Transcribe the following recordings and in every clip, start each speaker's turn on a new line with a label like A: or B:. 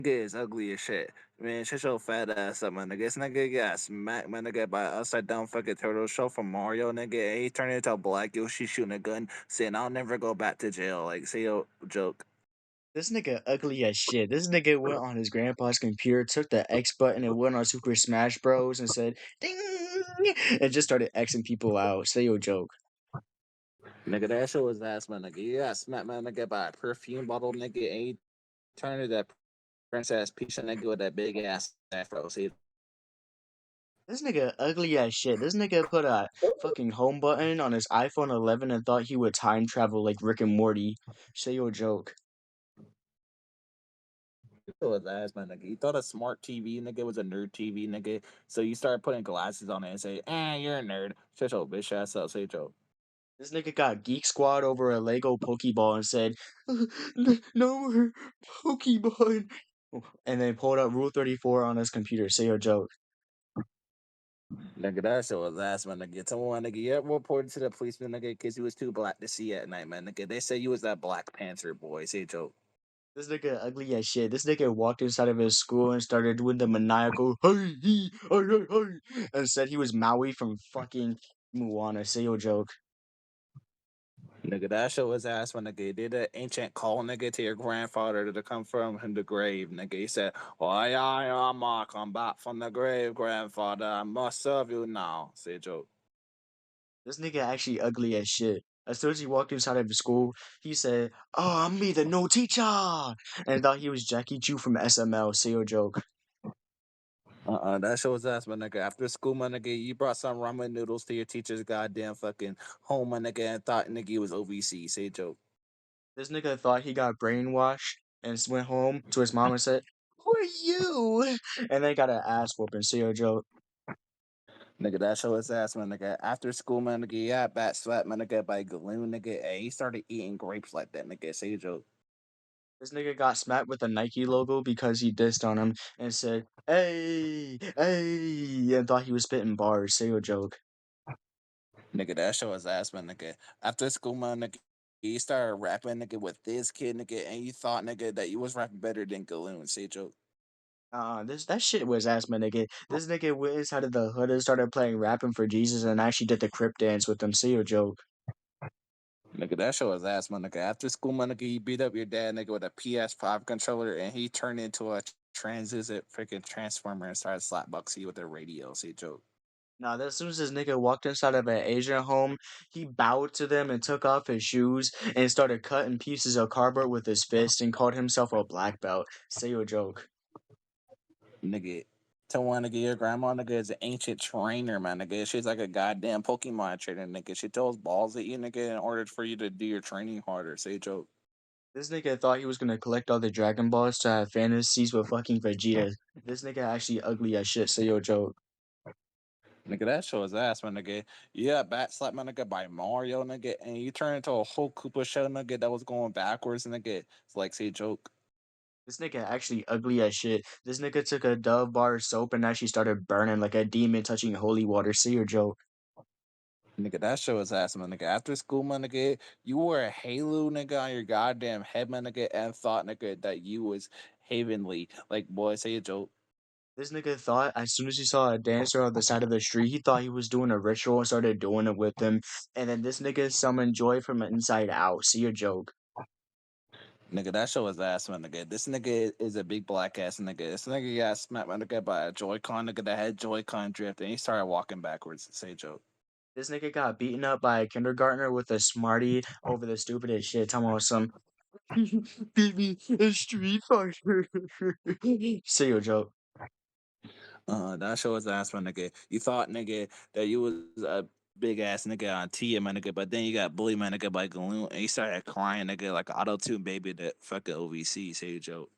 A: Nigga is ugly as shit. Man, shut your fat ass up, my nigga. This nigga got smacked, my nigga, by a upside down fucking turtle shell from Mario, nigga. And he turned into a black Yoshi shooting a gun, saying, I'll never go back to jail. Like, say your joke.
B: This nigga ugly as shit. This nigga went on his grandpa's computer, took the X button and went on Super Smash Bros. And said, ding! And just started Xing people out. Say your joke.
A: Nigga, that shit was ass, my nigga. You got smacked, my nigga, by a perfume bottle, nigga. And he turned into that princess peach nigga with that big ass afro. See,
B: This nigga ugly as shit. This nigga put a fucking home button on his iPhone 11 and thought he would time travel like Rick and Morty. Say your joke.
A: it was ass, my nigga. You thought a smart TV, nigga, was a nerd TV, nigga. So you started putting glasses on it and say, you're a nerd. Shut your bitch ass up. Say your joke.
B: This nigga got Geek Squad over a Lego Pokeball and said, no more Pokemon. And then pulled up Rule 34 on his computer. Say your joke.
A: Nigga, that shit was ass, man. Nigga, someone, nigga, you ever reported to the policeman, nigga, because you was too black to see at night, man. Nigga, they say you was that Black Panther boy. Say joke.
B: This nigga ugly as shit. This nigga walked inside of his school and started doing the maniacal hey he hey and said he was Maui from fucking Moana. Say your joke.
A: Nigga, that shit was ass, man. Nigga, did an ancient call, nigga, to your grandfather to come from the grave, nigga. He said, oh, I come back from the grave, grandfather. I must serve you now. Say joke.
B: This nigga actually ugly as shit. As soon as he walked inside of his school, he said, "Oh, I'm me, the new teacher," and thought he was Jackie Chu from SML. Say your joke.
A: That shit was ass, my nigga. After school, my nigga, you brought some ramen noodles to your teacher's goddamn fucking home, my nigga, and thought nigga you was OVC. Say joke.
B: This nigga thought he got brainwashed and went home to his mom and said, "Who are you?" And then got an ass whooping. Say your joke.
A: Nigga, that show his ass, man. Nigga, after school, man. Nigga, yeah, bat slapped, man. Nigga, by Galoon, nigga. And he started eating grapes like that, nigga. Say a joke.
B: This nigga got smacked with a Nike logo because he dissed on him and said, "Hey, hey," and thought he was spitting bars. Say your joke.
A: Nigga, that show his ass, man. Nigga, after school, man. Nigga, he started rapping, nigga, with this kid, nigga. And you thought, nigga, that you was rapping better than Galoon. Say a joke.
B: This that shit was ass, my nigga. This nigga went inside of the hood and started playing rapping for Jesus and actually did the crip dance with them. Say your joke.
A: Nigga, that show his ass, man. Nigga, after school, man. Nigga, you beat up your dad, nigga, with a PS5 controller. And he turned into a transit freaking transformer and started slapboxing you with a radio. Say a joke.
B: Now, as soon as this nigga walked inside of an Asian home, he bowed to them and took off his shoes and started cutting pieces of cardboard with his fist and called himself a black belt. Say your joke.
A: Nigga. To one nigga, your grandma nigga is an ancient trainer, man. Nigga, she's like a goddamn Pokemon trainer, nigga. She throws balls at you, nigga, in order for you to do your training harder. Say a joke.
B: This nigga thought he was gonna collect all the Dragon Balls to have fantasies with fucking Vegeta. This nigga actually ugly as shit. Say your joke.
A: Nigga, that show his ass, man, nigga. Yeah, bat slap, my nigga, by Mario, nigga, and you turn into a whole Koopa show, nigga, that was going backwards, nigga. It's like, say a joke.
B: This nigga actually ugly as shit. This nigga took a Dove bar soap and actually started burning like a demon touching holy water. Say your joke.
A: Nigga, that show his ass, man, nigga. After school, man, nigga, you wore a halo, nigga, on your goddamn head, man, nigga, and thought, nigga, that you was heavenly. Like, boy, say a joke.
B: This nigga thought as soon as he saw a dancer on the side of the street, he thought he was doing a ritual and started doing it with him. And then this nigga summoned joy from inside out. See your joke.
A: Nigga, that show his ass, man, nigga. This nigga is a big black ass nigga. This nigga got smacked, man, nigga, by a Joy-Con, nigga, that had Joy-Con drift, and he started walking backwards. Say a joke.
B: This nigga got beaten up by a kindergartner with a Smartie over the stupidest shit. Talking about some beat me in Street Fighter. Say your joke.
A: That show his ass, man, nigga. You thought, nigga, that you was a big ass nigga on Tia, man, nigga, but then you got bullied, man, nigga, by Galoon, and he started crying, nigga, like an auto-tune baby that fucking OVC. Say a joke.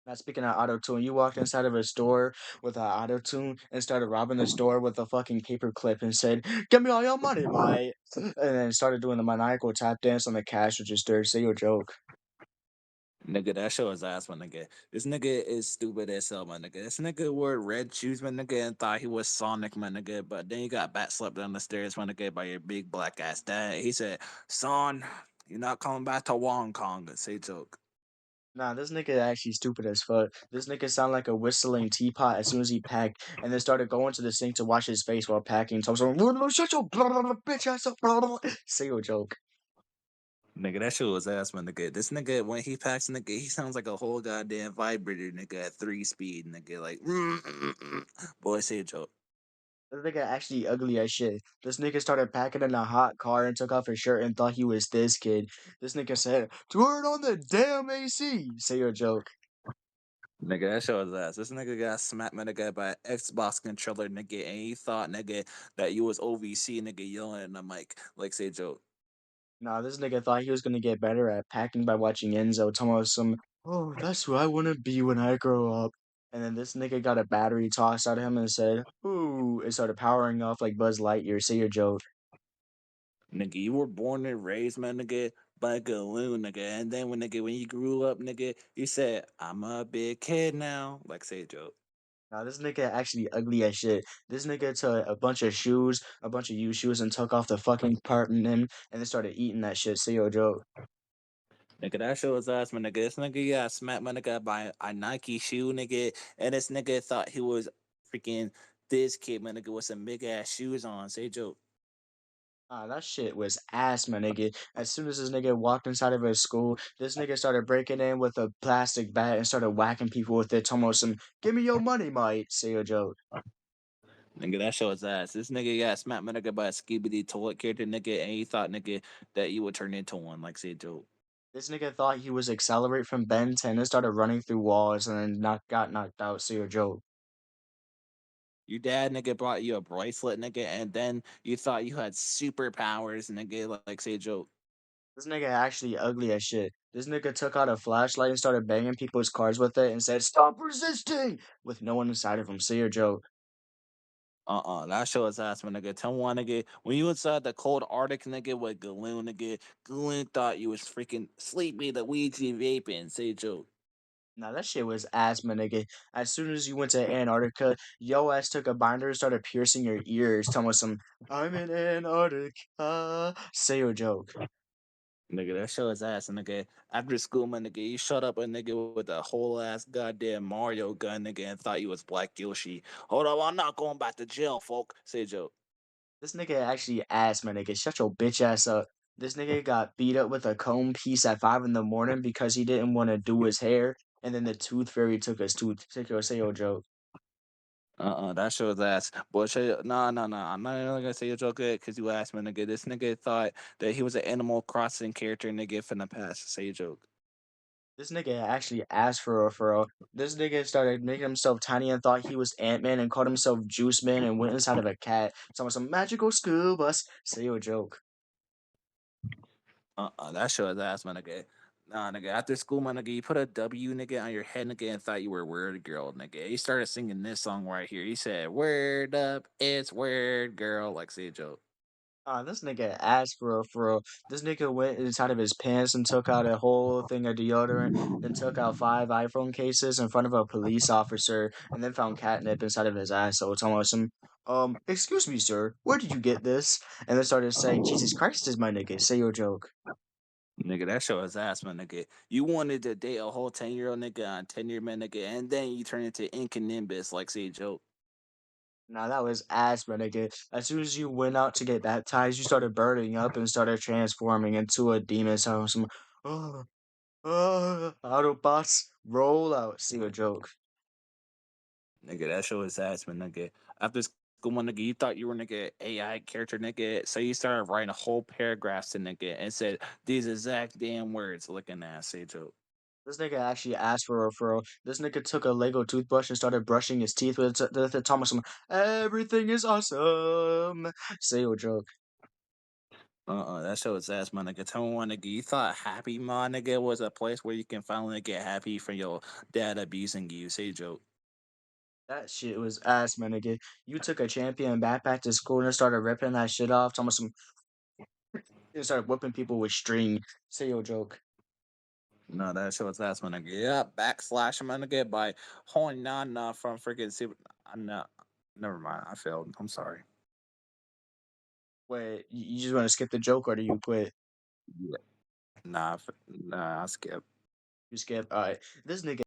B: Not speaking of auto tune, you walked inside of a store with an auto tune and started robbing the store with a fucking paper clip and said, "Give me all your money, mate," and then started doing the maniacal tap dance on the cash register. Say your joke.
A: Nigga, that show his ass, my nigga. This nigga is stupid as hell, my nigga. This nigga wore red shoes, my nigga, and thought he was Sonic, my nigga. But then you got bat slapped down the stairs, my nigga, by your big black ass dad. He said, son, you're not coming back to Hong Kong. Say joke.
B: Nah, this nigga actually stupid as fuck. This nigga sound like a whistling teapot as soon as he packed, and then started going to the sink to wash his face while packing. So I was like, shut your bitch ass up. Single joke.
A: Nigga, that shit was ass, man, nigga. This nigga, when he packs, nigga, he sounds like a whole goddamn vibrator, nigga, at 3 speed, nigga. Like, boy, say a joke.
B: This nigga actually ugly as shit. This nigga started packing in a hot car and took off his shirt and thought he was this kid. This nigga said, turn on the damn AC. Say your joke.
A: Nigga, that shit was ass. This nigga got smacked, man, nigga, by an Xbox controller, nigga, and he thought, nigga, that you was OVC, nigga, yelling in the mic. Like, say a joke.
B: Nah, this nigga thought he was gonna get better at packing by watching Enzo talking about some, oh, that's who I wanna be when I grow up. And then this nigga got a battery tossed out of him and said, ooh, it started powering off like Buzz Lightyear. Say your joke.
A: Nigga, you were born and raised, man, nigga, by a galoon, nigga. And then when you grew up, nigga, you said, I'm a big kid now. Like, say a joke.
B: Nah, this nigga actually ugly as shit. This nigga took a bunch of shoes, a bunch of used shoes, and took off the fucking part in them, and then started eating that shit. Say your joke.
A: Nigga, that shit was ass, man, nigga. This nigga got smacked, my nigga, by a Nike shoe, nigga. And this nigga thought he was freaking this kid, my nigga, with some big ass shoes on. Say a joke.
B: Ah, that shit was ass, my nigga. As soon as this nigga walked inside of his school, this nigga started breaking in with a plastic bat and started whacking people with it. Talking about some, give me your money, mate. Say your joke.
A: Nigga, that show was ass. This nigga got smacked, my nigga, by a skibidi toilet character, nigga, and he thought, nigga, that you would turn into one. Like, say a joke.
B: This nigga thought he was Accelerate from Ben 10 and started running through walls and then got knocked out. Say your joke.
A: Your dad, nigga, brought you a bracelet, nigga, and then you thought you had superpowers, nigga, like, say a joke.
B: This nigga actually ugly as shit. This nigga took out a flashlight and started banging people's cars with it and said, stop resisting! With no one inside of him. Say your joke.
A: That show is ass, my nigga. Tell me one, nigga, when you inside the cold Arctic, nigga, with Galoon, nigga, Galoon thought you was freaking sleepy, the Ouija vaping. Say a joke.
B: Nah, that shit was ass, my nigga. As soon as you went to Antarctica, yo ass took a binder and started piercing your ears, telling us some, I'm in Antarctica. Say your joke.
A: Nigga, that show is ass, nigga. After school, my nigga, you shut up a nigga with a whole ass goddamn Mario gun, nigga, and thought you was Black Yoshi. Hold up, I'm not going back to jail, folk. Say a joke.
B: This nigga actually ass, my nigga. Shut your bitch ass up. This nigga got beat up with a comb piece at 5 in the morning because he didn't want to do his hair, and then the tooth fairy took his tooth. Say your joke.
A: That show is ass. But nah. I'm not even gonna say your joke because you asked me, nigga. This nigga thought that he was an Animal Crossing character, nigga, from the past. Say your joke.
B: This nigga actually asked for a referral. This nigga started making himself tiny and thought he was Ant-Man and called himself Juice Man and went inside of a cat. Some magical school bus. Say your joke.
A: That show is ass, my nigga. Nah, nigga. After school, my nigga, you put a W, nigga, on your head, nigga, and thought you were Word Girl, nigga. He started singing this song right here. He said, "Word up, it's Word Girl." Like, say a joke.
B: This nigga asked for referral. This nigga went inside of his pants and took out a whole thing of deodorant, then took out 5 iPhone cases in front of a police officer, and then found catnip inside of his asshole. Telling us some, excuse me, sir, where did you get this? And then started saying, Jesus Christ is my nigga. Say your joke.
A: Nigga, that show is ass, my nigga. You wanted to date a whole 10-year-old nigga on 10-year man, nigga, and then you turn into Nimbus, like, say a joke.
B: Nah, that was ass, my nigga. As soon as you went out to get baptized, you started burning up and started transforming into a demon. So some, oh, Autobots, roll out. See a joke.
A: Nigga, that show is ass, man, nigga. After school, my nigga, you thought you were nigga AI character, nigga. So you started writing a whole paragraphs to nigga and said these exact damn words, looking ass, say a joke.
B: This nigga actually asked for a referral. This nigga took a Lego toothbrush and started brushing his teeth with it. Thomas, everything is awesome. Say your joke.
A: That show is ass, my nigga. Tell me one nigga, you thought Happy Ma, nigga, was a place where you can finally get happy from your dad abusing you, say a joke.
B: That shit was ass, my nigga. You took a champion backpack to school and started ripping that shit off. Thomas, and started whipping people with string. Say your joke.
A: No, that show is ass, my nigga. Yeah, backslash, my nigga, by Horn Nana from freaking Super. I'm not. Never mind, I failed. I'm sorry.
B: Wait, you just want to skip the joke or do you quit?
A: Yeah. Nah, I skip.
B: You skip. All right. This nigga